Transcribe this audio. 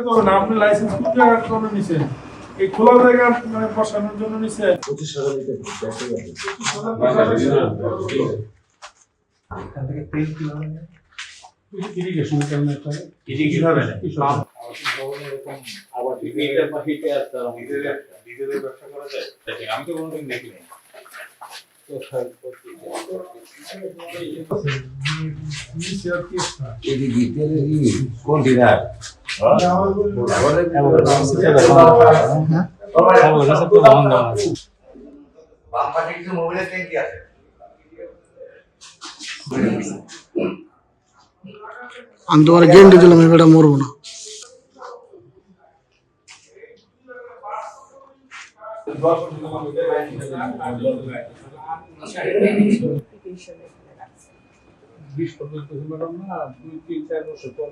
তো হবে না, আপনি লাইসেন্স কোন জায়গার জন্য নিছেন? এই খোলা জায়গা মানে বসানোর জন্য নিছেন? 25,000 লিটার এখান থেকে তেল কিভাবে নেয়? ইরিগেশন কেমন একটা কিভাবে নেয়? আবার ডিজেলের ব্যবসা করা যায়? আমি তো কোনোদিন দেখিনি। নিচে আর কি একটা এটি কি তেলের কি কোন ডিলার বামপাশে কিছু মোবাইলের ট্যাঙ্কি আছে আমি তোমার গ্যারান্টি দিলাম এবারে মরবো না। বিশ পর্যন্ত ম্যাডাম না 2-3-4 বছর পর